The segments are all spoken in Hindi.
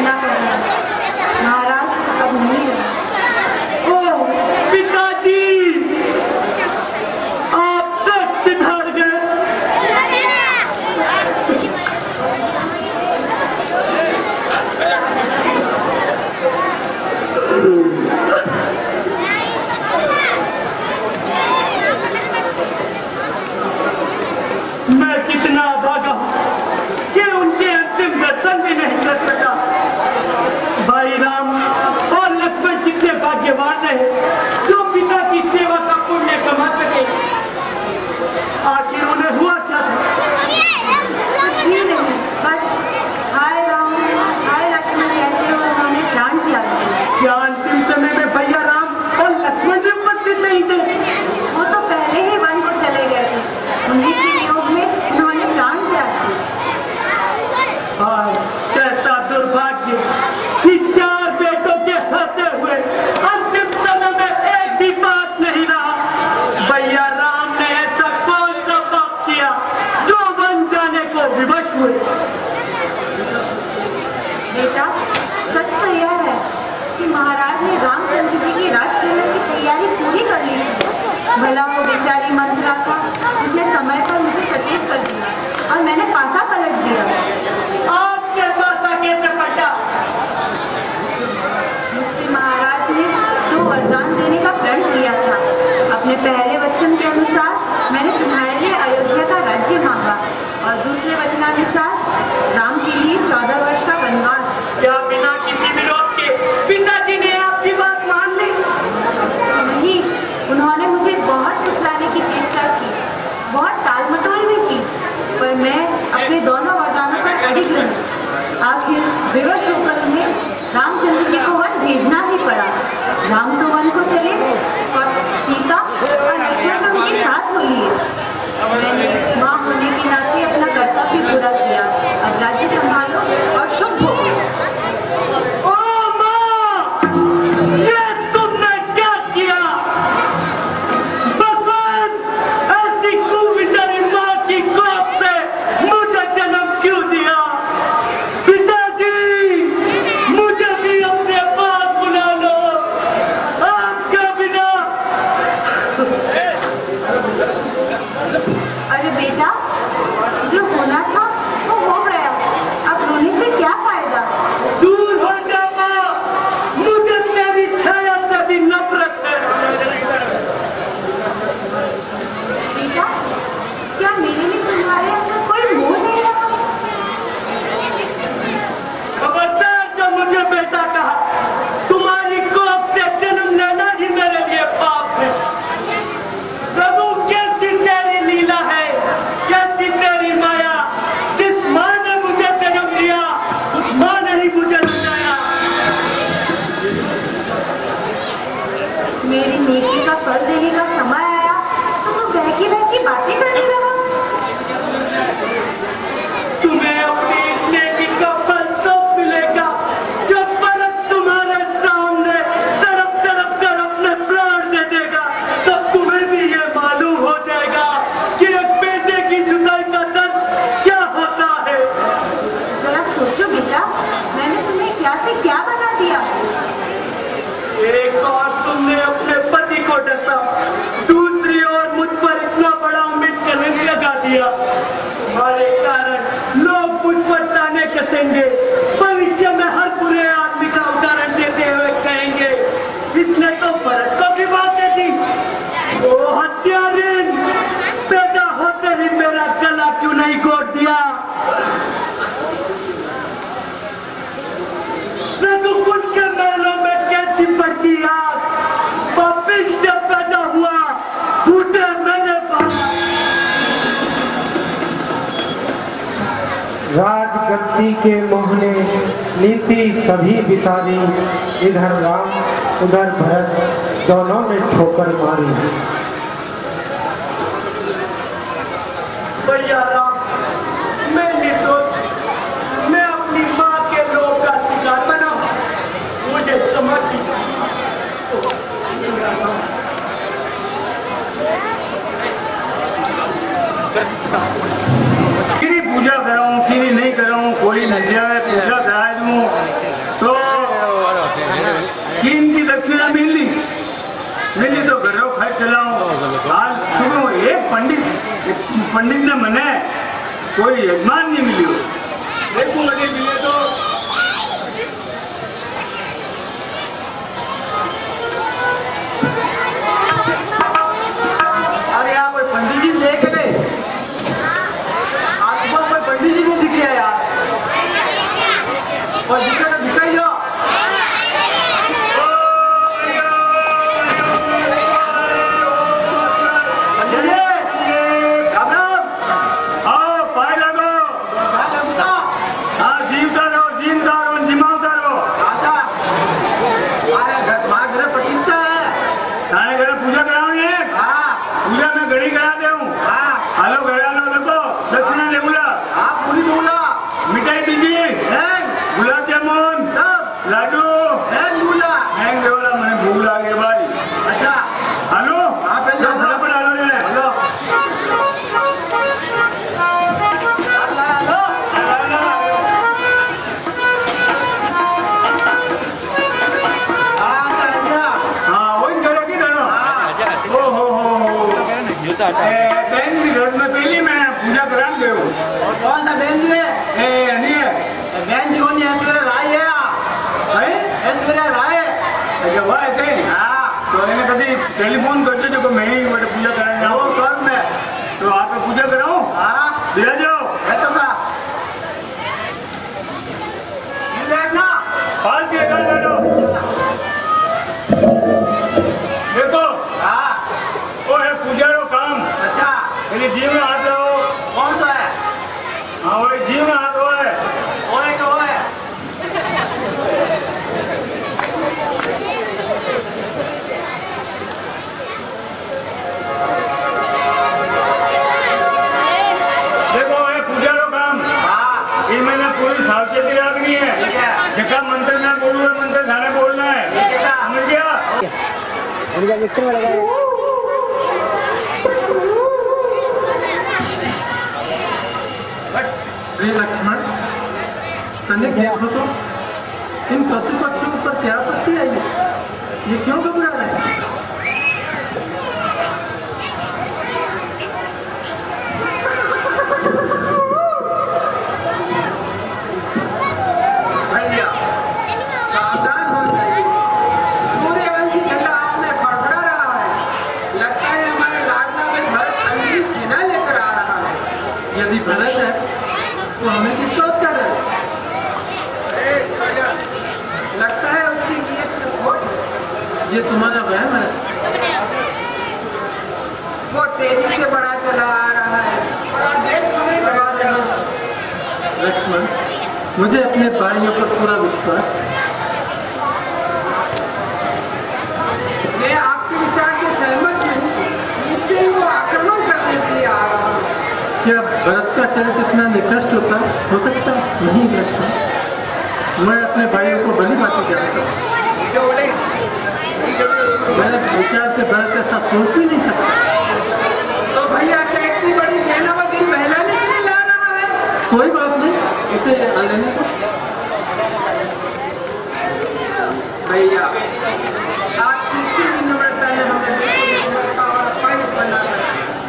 मना कर दिया। महाराज अब नहीं रहे। ओह पिताजी, आप सब सिधार गए। मैं कितना भागा कि उनके अंतिम दर्शन भी नहीं कर सका। भाई राम और लक्ष्मण कितने भाग्यवान रहे जो पिता की सेवा का पुण्य कमा सके। आखिर उन्हें हुआ क्या था? नहीं, बस हाय राम हाय लक्ष्मण कहते हुए उन्होंने प्राण त्याग दिया। क्या अंतिम समय में भैया राम और लक्ष्मण भी उपस्थित नहीं थे? वो तो पहले ही वन को चले गए थे। उन्हीं के वियोग में उन्होंने प्राण त्याग दिया। हाय कैसा दुर्भाग्य कि 4 बेटों के होते हुए अंतिम समय में एक भी बात नहीं रहा। भैया राम ने ऐसा कौन सा पाप किया जो वन जाने को विवश हुए? बेटा, सच तो यह है कि महाराज ने रामचंद्र जी की राजसेना की तैयारी पूरी कर ली थी। भला वो बेचारी मंत्रा था जिसने समय पर मुझे सचेत कर दिया और मैंने पासा पलट दिया। आपके पासा कैसे पलटा? मुझसे महाराज ने 2 वरदान देने का प्रण किया था। अपने पहले वचन के अनुसार मैंने तुम्हारे लिए अयोध्या का राज्य मांगा और दूसरे वचनानुसार राम के लिए 14 वर्ष का वनवास। क्या बिना किसी विरोध के पिताजी ने आपकी बात मान ली? नहीं, उन्होंने मुझे बहुत फुसलाने की चेष्टा की, बहुत टालमटोल भी की, पर मैं अपने दोनों वरदानों पर अड़िग रही। आखिर विवश होकर उन्हें रामचंद्र जी को वन भेजना ही पड़ा। राम तो वन को चले और सीता और लक्ष्मण तो उनके साथ हो लिए। मैंने माँ होने के नाते अपना कर्तव्य पूरा किया। अब राज्य संभालो और शुभ हो। ओ माँ, ये तुमने क्या किया? भगवान ऐसी कुविचारी माँ की कोख से मुझे जन्म क्यों दिया? पिताजी, मुझे भी अपने पास बुला लो। आपके बिना अरे बेटा, जो होना था वो हो गया। अब रोने से क्या फायदा? दूर हो जा माँ, मुझे तेरी छाया से भी नफरत है। बेटा, क्या मेरे लिए तुम्हारे अंदर कोई मोह नहीं रहा? खबरदार जो मुझे बेटा कहा। तुम्हारी कोख से जन्म लेना ही मेरे लिए पाप है। प्रभु कैसी तेरी लीला है, कैसी तेरी माया। जिस माँ ने मुझे जन्म दिया उस माँ ने ही मुझे लुटाया। मेरी नेकी का फल देने का समय आया तो तुम बहकी बहकी बातें करने लगा। तुम्हें अपनी इस नेकी का फल तब मिलेगा जब भरत तुम्हारे सामने तरफ तरफ कर अपने प्राण दे देगा। तब तुम्हें भी ये मालूम हो जाएगा कि एक बेटे की जुदाई का दर्द क्या होता है। जरा सोचो बेटा, मैंने तुम्हें क्या से क्या बना दिया? एक और तुमने अपने पति को डसा, दूसरी ओर मुझ पर इतना बड़ा अमिट कलंक लगा दिया। तुम्हारे कारण लोग मुझ पर ताने कसेंगे। भविष्य में हर बुरे आदमी का उदाहरण देते हुए कहेंगे, इसने तो भरत को भी बातें दी। ओ हत्यारीन, पैदा होते ही मेरा गला क्यों नहीं घोट दिया? रघुकुल के महलों में कैसी पड़ती आग, वापिस जब पैदा हुआ फूटे मेरे बाल। राजगद्दी के मोहने नीति सभी बिसारी। इधर राम उधर भरत दोनों ने ठोकर मारी। भैया राम, मैं निर्दोष, मैं अपनी माँ के लोभ का शिकार बना। मुझे समझ पूजा कराऊं कि नहीं कराऊं? कोई नजर पूजा करा दूं। आज सुबह एक पंडित ने मने कोई यजमान नहीं मिली हो। देखो लगे मिले तो अरे यार कोई पंडित जी देख गए, आज सुबह कोई पंडित जी नहीं दिखे यार। और दिखा तो दिखा ही हो। बहन जी घर में पहली मैं पूजा करा गए हो। कौन सा बहन जी है? बहन जी कौन है? ऐश्वर्या राय है। ऐश्वर्या राय। अच्छा वह है। हाँ तो मैंने कभी टेलीफोन करते जो मैं ही बड़े पूजा कराएंगे। वो कर मैं तो आप पूजा कराओ। हाँ दिया जाओ है तो सा ना पाल के बैठो। देखो हाँ वो है पूजा रो काम। अच्छा मेरी जीव में हाथ रहो। कौन सा है? हाँ वही जीव में हाथ हो है। वो है तो है। देखो है पूजा रो काम। हाँ ये मैंने पूरी सावचेती रखनी है। देखा मंत्र मैं बोलूँ मंत्र थाने बोलना है। समझ गया? मिक्सर में लगाया। लक्ष्मण तनिक देखो तो इन पशु पक्षियों पर क्या आपत्ति आई है? ये क्यों घबरा रहे हैं? भैया सावधान हो जाइए। सूर्यवंशी झंडा आपने फड़फड़ा रहा है। लगता है हमारे लाडला भाई भरत अगली सेना लेकर आ रहा है। यदि भरत है तो हमें किस बात का डर? लगता है उसकी नीयत में खोट है। ये तुम्हारा वहम है। वो तेजी से बढ़ा चला आ रहा है और आप देख समय बर्बाद नहीं है। लक्ष्मण मुझे अपने भाइयों पर पूरा विश्वास है। मैं आपके विचार से सहमत हूँ। निश्चय वो आक्रमण करने के लिए आ रहा है। क्या भरत का चरित्र इतना निकृष्ट होता हो सकता नहीं? लक्ष्मण मैं अपने भाइयों को भली बात जानता हूँ। मेरे विचार से भरत ऐसा सोच भी नहीं सकता। तो भैया क्या इतनी बड़ी सेना वो दिन बहलाने के लिए ला रहा है? कोई बात नहीं, इसे लेने को। भैया आपकी इसी विनम्रता ने हमें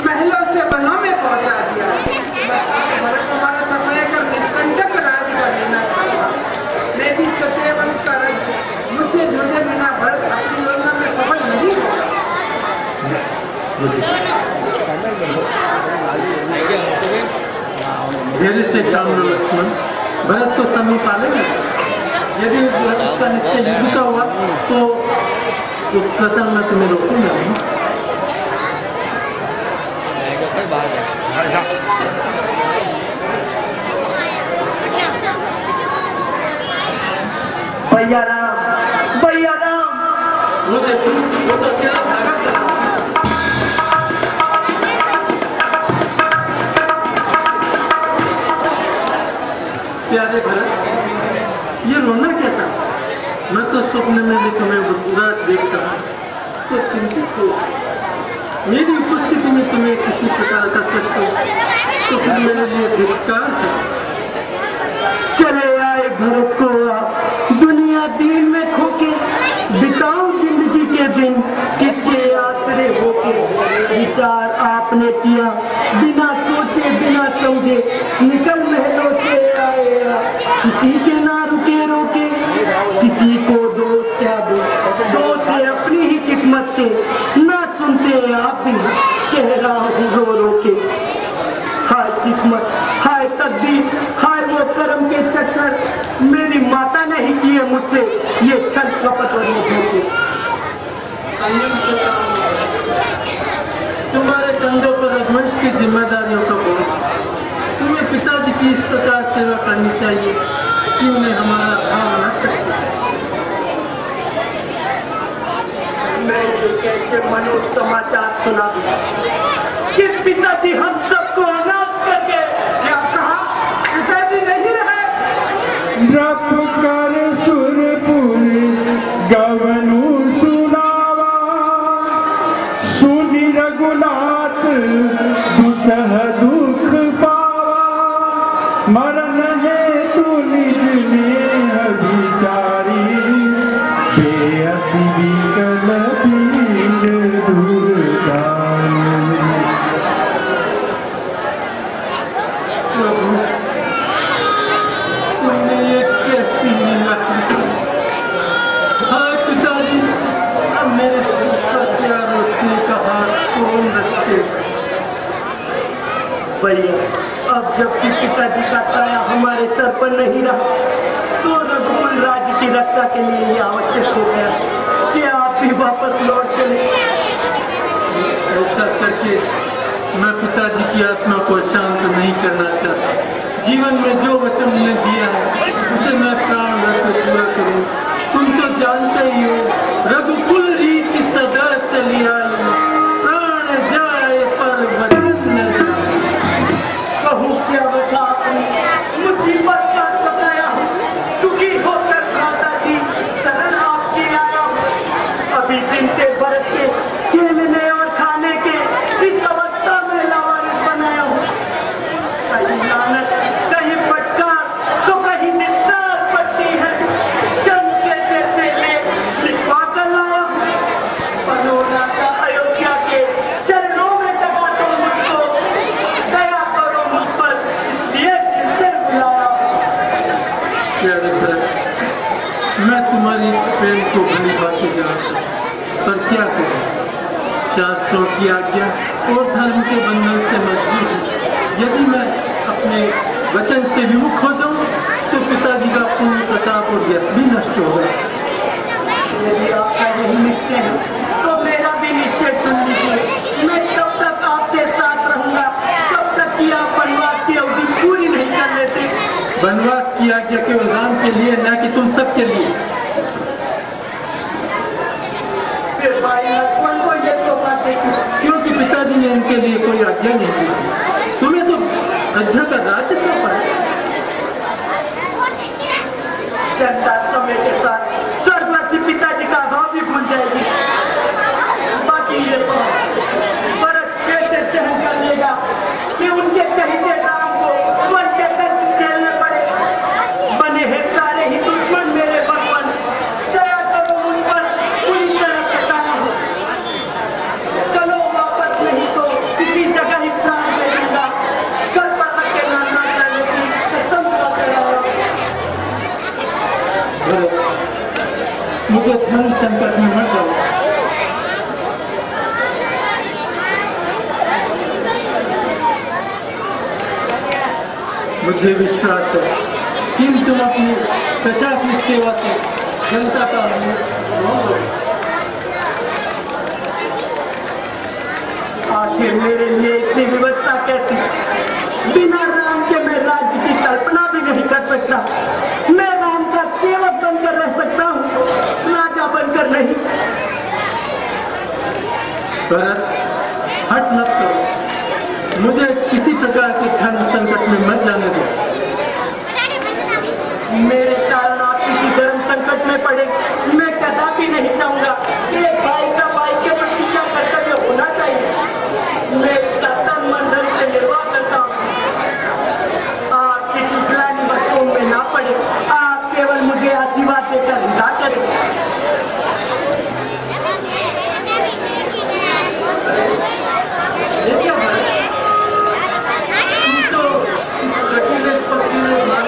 महलों से वनों में पहुंचा दिया। भरत हमारा समय कर निष्कंटक राज कर लेना चाहता। मैं भी क्षत्रिय वंश का रंग मुझसे जुड़े बिना भरत अपनी योजना में सफल नहीं होगा। धैर्य से काम लो लक्ष्मण, भरत को समीप आ लेगा। यदि उसका निश्चय युद्ध का हुआ तो उस प्रसंग में तुम्हें रोकूंगा नहीं। भैया राम भैया राम। वो तो अकेला भागा था। प्यारे भरत ये रोना कैसा? मैं तो सपने में भी तुम्हें बुरा देखता हूँ तो चिंतित हो। मेरी उपस्थिति में तुम्हें किसी प्रकार का कष्ट हो तो फिर मेरे लिए धिक्कार है। चले आए भरत को दुनिया दीन में खोके, बिताऊं जिंदगी के दिन किसके आसरे होके। किसी के ना रुके रोके, किसी को दोष क्या दो, दोष है अपनी ही किस्मत के, ना सुनते आप भी कह रहा हूँ रो रो के। हाय किस्मत, हाय तकदीर, हाय वो कर्म के चक्कर, मेरी माता नहीं किए मुझसे ये छल कपट और धोखे। तुम्हारे कंधों पर रघुवंश की जिम्मेदारियों का बोझ, तुम्हें पिताजी की इस प्रकार सेवा करनी चाहिए कि उन्हें हमारा भाव न सकते। मैं ये कैसे मनो समाचार सुना कि पिताजी हम सबको अनाथ कर गए। क्या कहा? पिताजी नहीं रहे। रब कर सुरपुरी गवनु सुनावा, सुनि रघुनाथ दुसह दुख पावा, मरण है तू निज नेह विचारी, बेअति विकल दीन दुर्गारी। तुमने ये कैसी लीला की? हाँ पिताजी, अब मेरे सिर पर क्या रोशनी का हाथ कौन रखे? भैया अब जबकि पिताजी का साया हमारे सर पर नहीं रहा, तो रघुकुल राज्य की रक्षा के लिए ये आवश्यक हो गया कि आप भी वापस लौट चले। ऐसा करके मैं पिताजी की आत्मा को शांत नहीं करना चाहता। जीवन में जो वचन उन्हें दिया है उसे मैं प्राण रख पूरा करूं। तुम तो जानते ही हो, रघुकुल रीति सदा चली आई, प्राण जाए पर वचन न जाए। कहूँ क्या बता अपनी मुसीबत का सताया हूँ, दुखी होकर दादाजी शरण आपके आया हूँ। अभी दिन के बरत के खेलने और खाने के इस अवस्था में लावारिस बनाया हूँ। कहीं लानत, कहीं फटकार, तो कहीं निस्तार पड़ती है। जन्म से जैसे मैं लिखवा कर लाया हूँ, पनोरा का अयोध्या के चरणों में दबा दो मुझको, दया करो मुझ पर, इसलिए दिल से बुलाया हूँ। प्यारे भरत, मैं तुम्हारी प्रेम को भली भांति जानता हूं, पर क्या करूं? शास्त्रों की आज्ञा और धर्म के बंधन से मजबूर हूं। यदि मैं अपने वचन से विमुख हो जाऊं तो पिताजी का पूर्ण प्रताप और यश भी नष्ट होगा। यदि आपका यही निश्चय है तो मेरा भी निश्चय सुन लीजिए। मैं तब तक आपके साथ रहूंगा जब तक कि आप वनवास की अवधि पूरी नहीं कर लेते। वनवास की आज्ञा केवल राम के लिए, न कि तुम सबके लिए। फिर भाई लक्ष्मण को ये सौगात देखी, क्योंकि पिताजी ने इनके लिए कोई आज्ञा नहीं दी। तुम्हें तो अयोध्या का राज्य सौंपा है। जनता समय के साथ स्वर्गवासी पिताजी का भाव भी भूल जाएगी। बाकी ये तो भरत कैसे सहन कर लेगा कि उनके चहीते राम को वन के दर्द झेलने पड़े। बने हैं सारे ही दुश्मन मेरे भगवान, दया करो उन पर, पूरी तरह सताना हो। चलो वापस, नहीं तो किसी जगह ही प्राण दे दूंगा। घर पर अकेला ना जाने की कसम खाते रहो। मुझे धन संकट में मत डालो। मुझे विश्वास है कि तुम अपनी प्रशासनिक सेवा से जनता का आखिर मेरे लिए इतनी व्यवस्था कैसी? बिना राम के मैं राज्य की कल्पना भी नहीं कर सकता। मैं राम का सेवक बनकर रह सकता हूँ, राजा बनकर नहीं। भरत, हट मत करो। मुझे किसी प्रकार के धन संकट में मत जाने दो। मेरे कारण आप किसी धर्म संकट में पड़े, मैं कदापि नहीं चाहूंगा। एक भाई का भाई के प्रति क्या कर्तव्य होना चाहिए, मैं इसका तन मन धन से निर्वाह करता हूँ। आप किसी ग्लानि वस्तुओं में ना पड़े, आप केवल मुझे आशीर्वाद देकर विदा करें। देखिए भरत, तुम तो इस कठिन पक्षी में भाग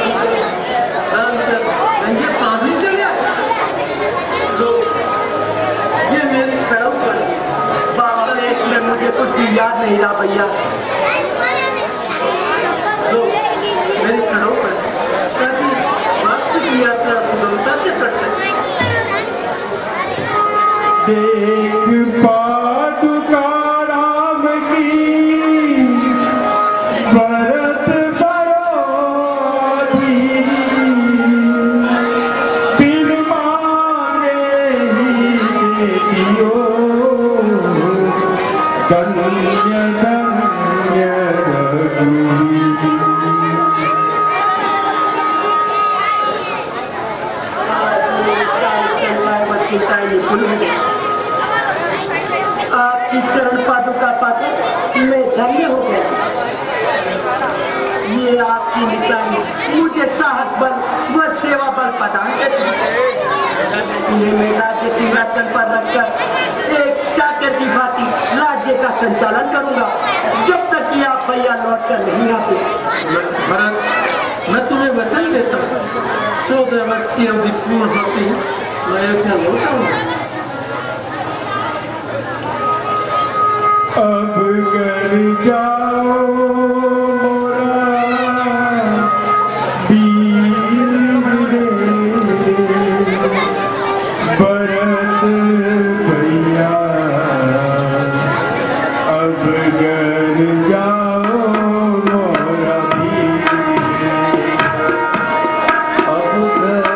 निताई में भूल गए। आपकी चरण पादुका पाकर मैं धन्य हो गया। ये आपकी निशानी मुझे साहस बल व सेवा बल प्रदान करती। ये मैं राज्य सिंहासन पर रखकर एक चाकर की भांति राज्य का संचालन करूंगा जब तक कि आप भैया लौट कर नहीं आते। भरत, मैं तुम्हें वचन देता हूँ 14 वर्ष की अवधि पूर्ण होती है मैं अयोध्या लौट आऊंगा। अब घर जाओ मोरा भरत भैया, अब घर जाओ मोरा अब घर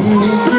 Ooh.